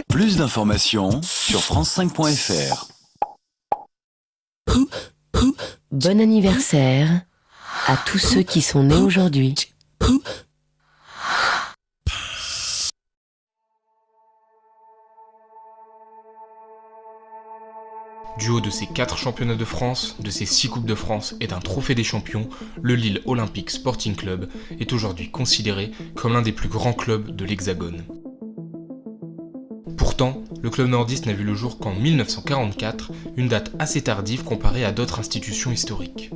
Plus d'informations sur france5.fr. Bon anniversaire à tous ceux qui sont nés aujourd'hui. Du haut de ses 4 championnats de France, de ses 6 Coupes de France et d'un trophée des champions, le Lille Olympique Sporting Club est aujourd'hui considéré comme l'un des plus grands clubs de l'Hexagone. Pourtant, le club nordiste n'a vu le jour qu'en 1944, une date assez tardive comparée à d'autres institutions historiques.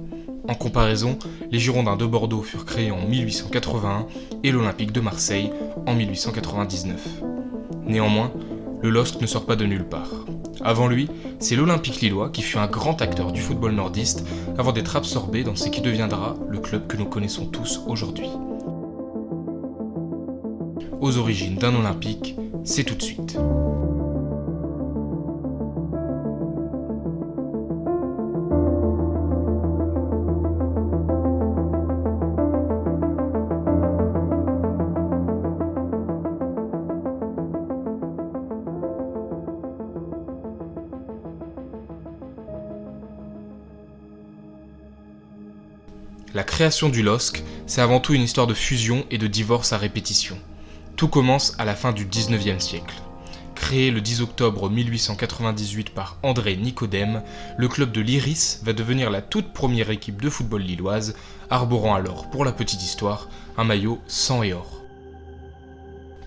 En comparaison, les Girondins de Bordeaux furent créés en 1881 et l'Olympique de Marseille en 1899. Néanmoins, le LOSC ne sort pas de nulle part. Avant lui, c'est l'Olympique lillois qui fut un grand acteur du football nordiste avant d'être absorbé dans ce qui deviendra le club que nous connaissons tous aujourd'hui. Aux origines d'un Olympique, c'est tout de suite. La création du LOSC, c'est avant tout une histoire de fusion et de divorce à répétition. Tout commence à la fin du 19e siècle. Créé le 10 octobre 1898 par André Nicodème, le club de l'Iris va devenir la toute première équipe de football lilloise, arborant alors, pour la petite histoire, un maillot sang et or.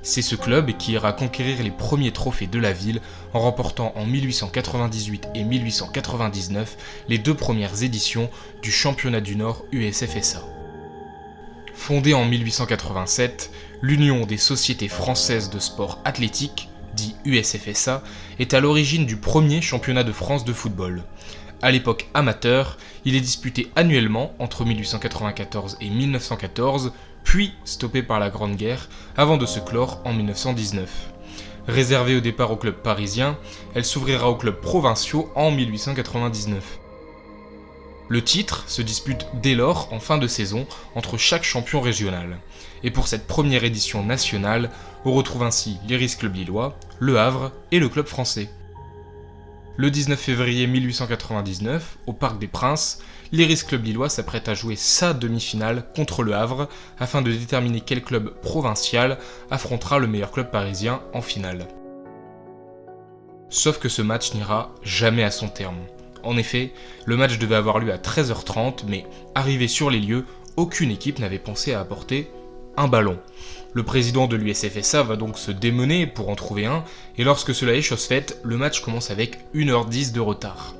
C'est ce club qui ira conquérir les premiers trophées de la ville en remportant en 1898 et 1899 les 2 premières éditions du championnat du Nord USFSA. Fondée en 1887, l'Union des sociétés françaises de sport athlétique, dit USFSA, est à l'origine du premier championnat de France de football. À l'époque amateur, il est disputé annuellement entre 1894 et 1914, puis stoppé par la Grande Guerre, avant de se clore en 1919. Réservée au départ aux clubs parisiens, elle s'ouvrira aux clubs provinciaux en 1899. Le titre se dispute dès lors en fin de saison entre chaque champion régional. Et pour cette première édition nationale, on retrouve ainsi l'Iris Club Lillois, Le Havre et le Club Français. Le 19 février 1899, au Parc des Princes, l'Iris Club Lillois s'apprête à jouer sa demi-finale contre Le Havre afin de déterminer quel club provincial affrontera le meilleur club parisien en finale. Sauf que ce match n'ira jamais à son terme. En effet, le match devait avoir lieu à 13h30, mais arrivé sur les lieux, aucune équipe n'avait pensé à apporter un ballon. Le président de l'USFSA va donc se démener pour en trouver un, et lorsque cela est chose faite, le match commence avec 1h10 de retard.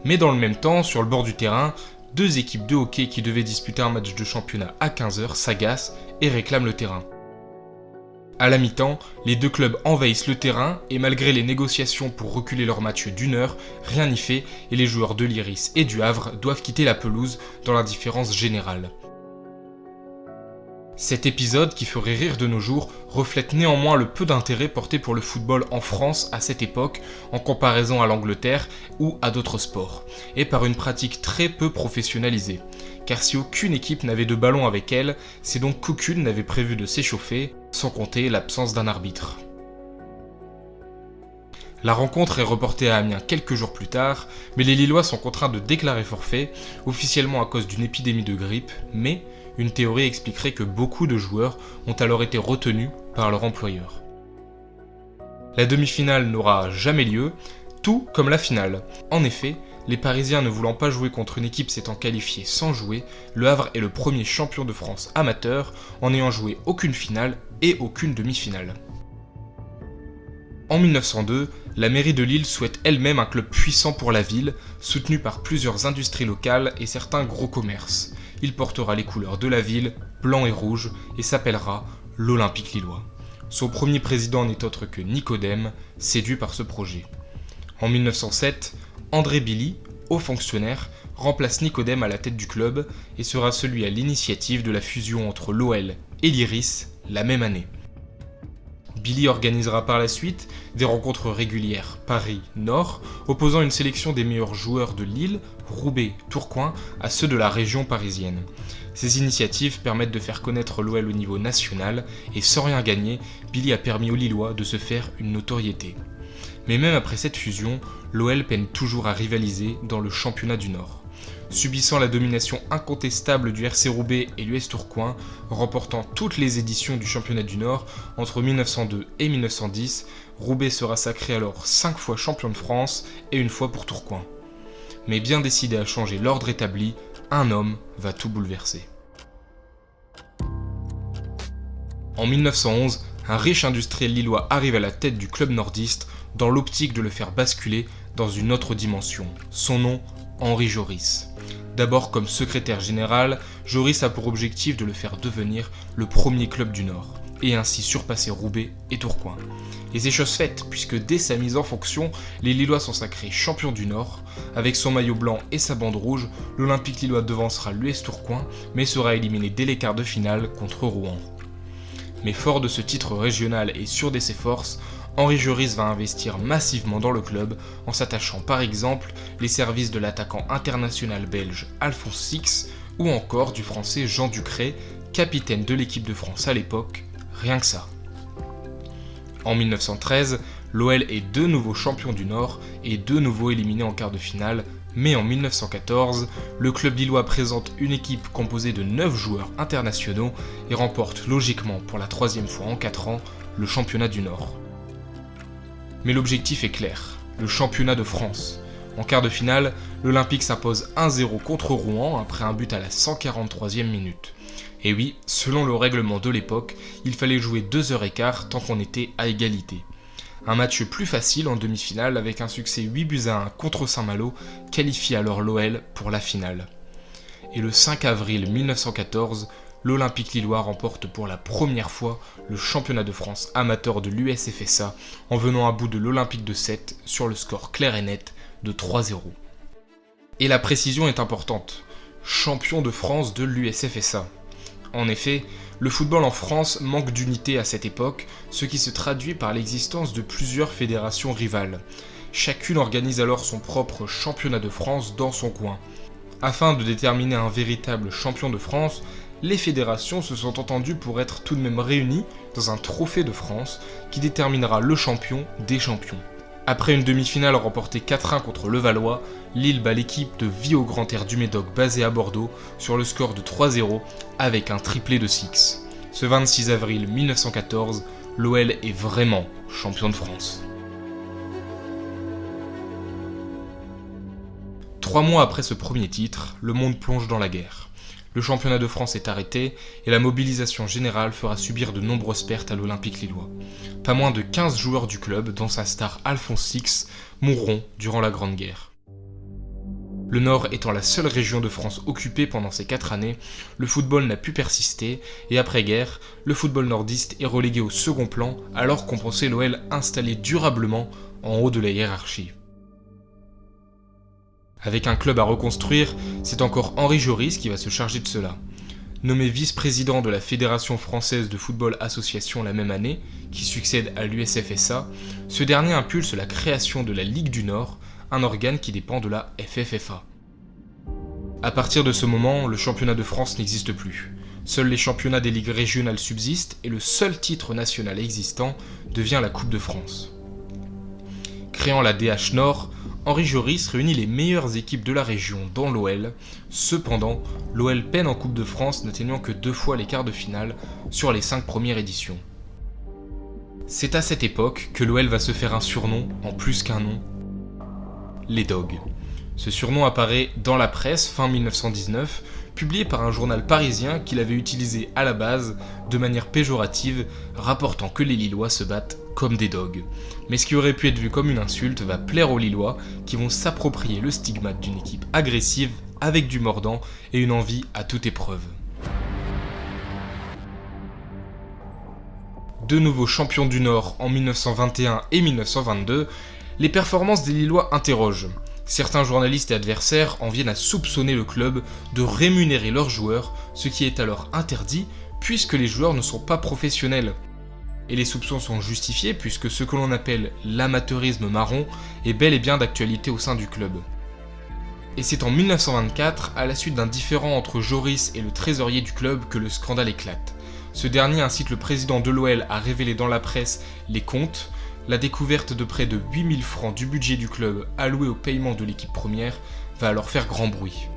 Mais dans le même temps, sur le bord du terrain, 2 équipes de hockey qui devaient disputer un match de championnat à 15h s'agacent et réclament le terrain. À la mi-temps, les 2 clubs envahissent le terrain et malgré les négociations pour reculer leur match d'1 heure, rien n'y fait et les joueurs de l'Iris et du Havre doivent quitter la pelouse dans l'indifférence générale. Cet épisode, qui ferait rire de nos jours, reflète néanmoins le peu d'intérêt porté pour le football en France à cette époque, en comparaison à l'Angleterre ou à d'autres sports, et par une pratique très peu professionnalisée. Car si aucune équipe n'avait de ballon avec elle, c'est donc qu'aucune n'avait prévu de s'échauffer, sans compter l'absence d'un arbitre. La rencontre est reportée à Amiens quelques jours plus tard, mais les Lillois sont contraints de déclarer forfait, officiellement à cause d'une épidémie de grippe, mais une théorie expliquerait que beaucoup de joueurs ont alors été retenus par leur employeur. La demi-finale n'aura jamais lieu, tout comme la finale. En effet, Les Parisiens ne voulant pas jouer contre une équipe s'étant qualifiée sans jouer, Le Havre est le premier champion de France amateur en n'ayant joué aucune finale et aucune demi-finale. En 1902, la mairie de Lille souhaite elle-même un club puissant pour la ville, soutenu par plusieurs industries locales et certains gros commerces. Il portera les couleurs de la ville, blanc et rouge, et s'appellera l'Olympique Lillois. Son premier président n'est autre que Nicodème, séduit par ce projet. En 1907, André Billy, haut fonctionnaire, remplace Nicodème à la tête du club et sera celui à l'initiative de la fusion entre l'OL et l'Iris la même année. Billy organisera par la suite des rencontres régulières Paris-Nord, opposant une sélection des meilleurs joueurs de Lille, Roubaix, Tourcoing à ceux de la région parisienne. Ces initiatives permettent de faire connaître l'OL au niveau national et sans rien gagner, Billy a permis aux Lillois de se faire une notoriété. Mais même après cette fusion, l'OL peine toujours à rivaliser dans le championnat du Nord. Subissant la domination incontestable du RC Roubaix et l'US Tourcoing, remportant toutes les éditions du championnat du Nord entre 1902 et 1910, Roubaix sera sacré alors 5 fois champion de France et une fois pour Tourcoing. Mais bien décidé à changer l'ordre établi, un homme va tout bouleverser. En 1911, un riche industriel lillois arrive à la tête du club nordiste dans l'optique de le faire basculer dans une autre dimension. Son nom, Henri Joris. D'abord comme secrétaire général, Joris a pour objectif de le faire devenir le premier club du Nord, et ainsi surpasser Roubaix et Tourcoing. Et c'est chose faite, puisque dès sa mise en fonction, les Lillois sont sacrés champions du Nord. Avec son maillot blanc et sa bande rouge, l'Olympique Lillois devancera l'US Tourcoing, mais sera éliminé dès les quarts de finale contre Rouen. Mais fort de ce titre régional et sûr de ses forces, Henri Joris va investir massivement dans le club en s'attachant par exemple les services de l'attaquant international belge Alphonse Six ou encore du français Jean Ducré, capitaine de l'équipe de France à l'époque, rien que ça. En 1913, l'OL est de nouveau champion du Nord et de nouveau éliminé en quart de finale, mais en 1914, le club lillois présente une équipe composée de 9 joueurs internationaux et remporte logiquement pour la 3e fois en 4 ans le championnat du Nord. Mais l'objectif est clair, le championnat de France. En quart de finale, l'Olympique s'impose 1-0 contre Rouen après un but à la 143e minute. Et oui, selon le règlement de l'époque, il fallait jouer 2h15 tant qu'on était à égalité. Un match plus facile en demi-finale avec un succès 8-1 contre Saint-Malo qualifie alors l'OL pour la finale. Et le 5 avril 1914, l'Olympique Lillois remporte pour la première fois le championnat de France amateur de l'USFSA en venant à bout de l'Olympique de Sète sur le score clair et net de 3-0. Et la précision est importante, champion de France de l'USFSA. En effet, le football en France manque d'unité à cette époque, ce qui se traduit par l'existence de plusieurs fédérations rivales. Chacune organise alors son propre championnat de France dans son coin. Afin de déterminer un véritable champion de France, les fédérations se sont entendues pour être tout de même réunies dans un trophée de France qui déterminera le champion des champions. Après une demi-finale remportée 4-1 contre Levallois, Lille bat l'équipe de Vie au Grand Air du Médoc basée à Bordeaux sur le score de 3-0 avec un triplé de Six. Ce 26 avril 1914, l'OL est vraiment champion de France. 3 mois après ce premier titre, le monde plonge dans la guerre. Le championnat de France est arrêté et la mobilisation générale fera subir de nombreuses pertes à l'Olympique Lillois. Pas moins de 15 joueurs du club, dont sa star Alphonse Six, mourront durant la Grande Guerre. Le Nord étant la seule région de France occupée pendant ces 4 années, le football n'a pu persister et après-guerre, le football nordiste est relégué au second plan alors qu'on pensait l'OL installé durablement en haut de la hiérarchie. Avec un club à reconstruire, c'est encore Henri Joris qui va se charger de cela. Nommé vice-président de la Fédération française de football association la même année, qui succède à l'USFSA, ce dernier impulse la création de la Ligue du Nord, un organe qui dépend de la FFFA. À partir de ce moment, le championnat de France n'existe plus. Seuls les championnats des ligues régionales subsistent et le seul titre national existant devient la Coupe de France. Créant la DH Nord, Henri Joris réunit les meilleures équipes de la région dont l'OL. Cependant, l'OL peine en Coupe de France n'atteignant que 2 fois les quarts de finale sur les 5 premières éditions. C'est à cette époque que l'OL va se faire un surnom en plus qu'un nom, les Dogs. Ce surnom apparaît dans la presse fin 1919, publié par un journal parisien qu'il avait utilisé à la base de manière péjorative, rapportant que les Lillois se battent comme des dogs. Mais ce qui aurait pu être vu comme une insulte va plaire aux Lillois qui vont s'approprier le stigmate d'une équipe agressive avec du mordant et une envie à toute épreuve. De nouveaux champions du Nord en 1921 et 1922, les performances des Lillois interrogent. Certains journalistes et adversaires en viennent à soupçonner le club de rémunérer leurs joueurs, ce qui est alors interdit puisque les joueurs ne sont pas professionnels. Et les soupçons sont justifiés puisque ce que l'on appelle l'amateurisme marron est bel et bien d'actualité au sein du club. Et c'est en 1924, à la suite d'un différend entre Joris et le trésorier du club, que le scandale éclate. Ce dernier incite le président de l'OL à révéler dans la presse les comptes. La découverte de près de 8000 francs du budget du club alloué au paiement de l'équipe première va alors faire grand bruit.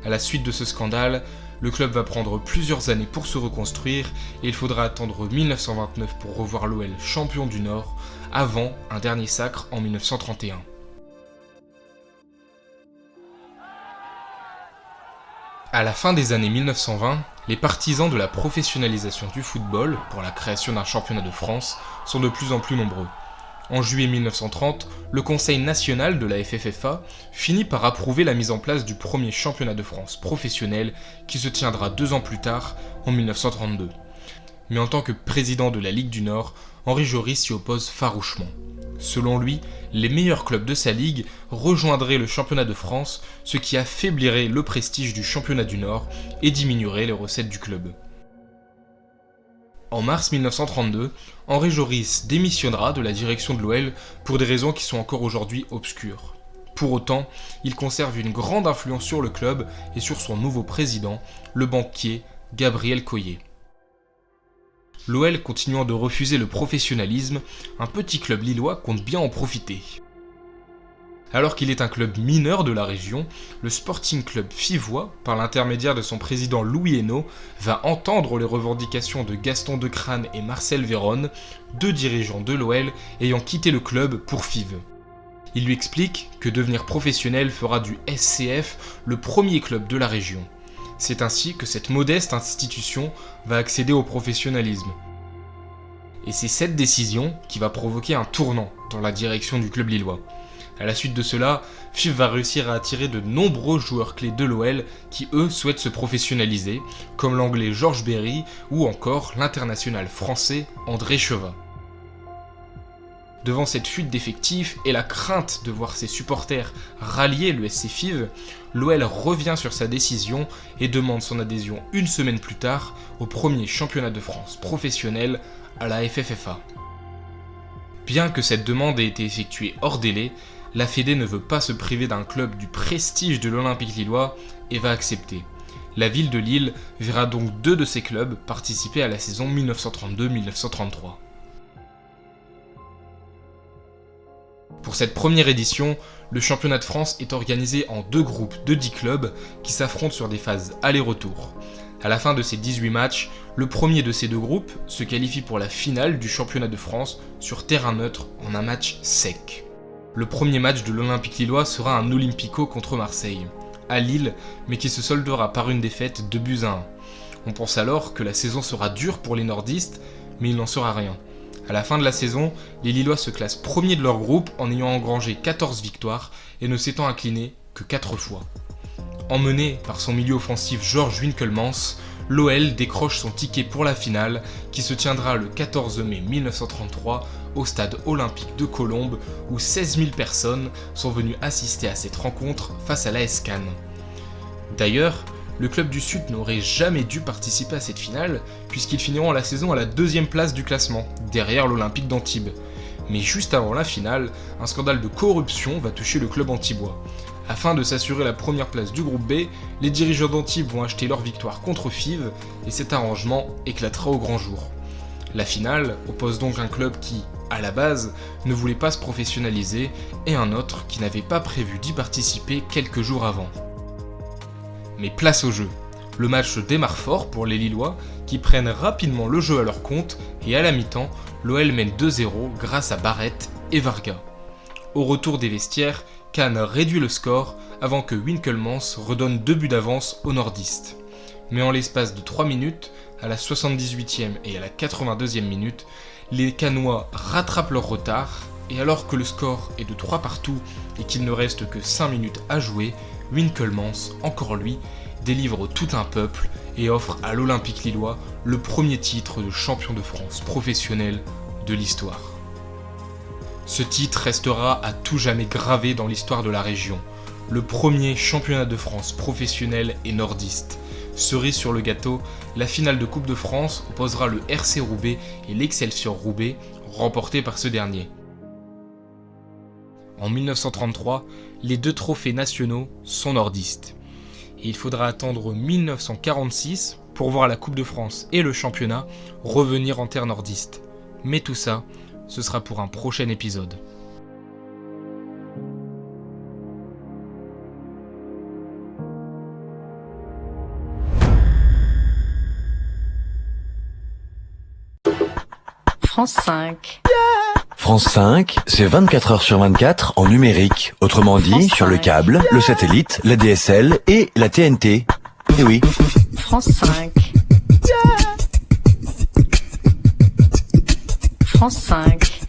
À la suite de ce scandale, le club va prendre plusieurs années pour se reconstruire et il faudra attendre 1929 pour revoir l'OL champion du Nord, avant un dernier sacre en 1931. À la fin des années 1920, les partisans de la professionnalisation du football pour la création d'un championnat de France sont de plus en plus nombreux. En juillet 1930, le Conseil national de la FFFA finit par approuver la mise en place du premier championnat de France professionnel qui se tiendra 2 ans plus tard, en 1932. Mais en tant que président de la Ligue du Nord, Henri Joris s'y oppose farouchement. Selon lui, les meilleurs clubs de sa ligue rejoindraient le championnat de France, ce qui affaiblirait le prestige du championnat du Nord et diminuerait les recettes du club. En mars 1932, Henri Joris démissionnera de la direction de l'OL pour des raisons qui sont encore aujourd'hui obscures. Pour autant, il conserve une grande influence sur le club et sur son nouveau président, le banquier Gabriel Coyer. L'OL continuant de refuser le professionnalisme, un petit club lillois compte bien en profiter. Alors qu'il est un club mineur de la région, le Sporting Club Fivois, par l'intermédiaire de son président Louis Hainaut, va entendre les revendications de Gaston Decrane et Marcel Véronne, 2 dirigeants de l'OL ayant quitté le club pour Fives. Il lui explique que devenir professionnel fera du SCF le premier club de la région. C'est ainsi que cette modeste institution va accéder au professionnalisme. Et c'est cette décision qui va provoquer un tournant dans la direction du club lillois. À la suite de cela, Fives va réussir à attirer de nombreux joueurs clés de l'OL qui eux souhaitent se professionnaliser, comme l'anglais Georges Berry ou encore l'international français André Chevin. Devant cette fuite d'effectifs et la crainte de voir ses supporters rallier le SC Fives, l'OL revient sur sa décision et demande son adhésion 1 semaine plus tard au premier championnat de France professionnel à la FFFA. Bien que cette demande ait été effectuée hors délai, la Fédé ne veut pas se priver d'un club du prestige de l'Olympique lillois et va accepter. La ville de Lille verra donc 2 de ses clubs participer à la saison 1932-1933. Pour cette première édition, le championnat de France est organisé en 2 groupes de 10 clubs qui s'affrontent sur des phases aller-retour. À la fin de ces 18 matchs, le premier de ces 2 groupes se qualifie pour la finale du championnat de France sur terrain neutre en un match sec. Le premier match de l'Olympique lillois sera un Olympico contre Marseille, à Lille, mais qui se soldera par une défaite 2-1. On pense alors que la saison sera dure pour les nordistes, mais il n'en sera rien. À la fin de la saison, les Lillois se classent premiers de leur groupe en ayant engrangé 14 victoires et ne s'étant inclinés que 4 fois. Emmené par son milieu offensif Georges Winkelmans, l'OL décroche son ticket pour la finale qui se tiendra le 14 mai 1933 au stade olympique de Colombes où 16 000 personnes sont venues assister à cette rencontre face à l'AS Cannes. D'ailleurs, le club du Sud n'aurait jamais dû participer à cette finale puisqu'ils finiront la saison à la 2e place du classement, derrière l'Olympique d'Antibes. Mais juste avant la finale, un scandale de corruption va toucher le club antibois. Afin de s'assurer la première place du groupe B, les dirigeants d'Antibes vont acheter leur victoire contre Fives et cet arrangement éclatera au grand jour. La finale oppose donc un club qui, à la base, ne voulait pas se professionnaliser et un autre qui n'avait pas prévu d'y participer quelques jours avant. Mais place au jeu. Le match démarre fort pour les Lillois qui prennent rapidement le jeu à leur compte et à la mi-temps, l'OL mène 2-0 grâce à Barrett et Varga. Au retour des vestiaires, Cannes réduit le score avant que Winkelmans redonne 2 buts d'avance aux nordistes. Mais en l'espace de 3 minutes, à la 78e et à la 82e minute, les Cannois rattrapent leur retard et alors que le score est de 3 partout et qu'il ne reste que 5 minutes à jouer, Winkelmans, encore lui, délivre tout un peuple et offre à l'Olympique lillois le premier titre de champion de France professionnel de l'histoire. Ce titre restera à tout jamais gravé dans l'histoire de la région. Le premier championnat de France professionnel et nordiste. Cerise sur le gâteau, la finale de Coupe de France opposera le RC Roubaix et l'Excelsior Roubaix, remporté par ce dernier. En 1933, les 2 trophées nationaux sont nordistes. Et il faudra attendre 1946 pour voir la Coupe de France et le championnat revenir en terre nordiste. Mais tout ça, ce sera pour un prochain épisode. France 5. France 5, c'est 24 heures sur 24 en numérique. Autrement dit, sur le câble, le satellite, la DSL et la TNT. Eh oui. France 5. France 5.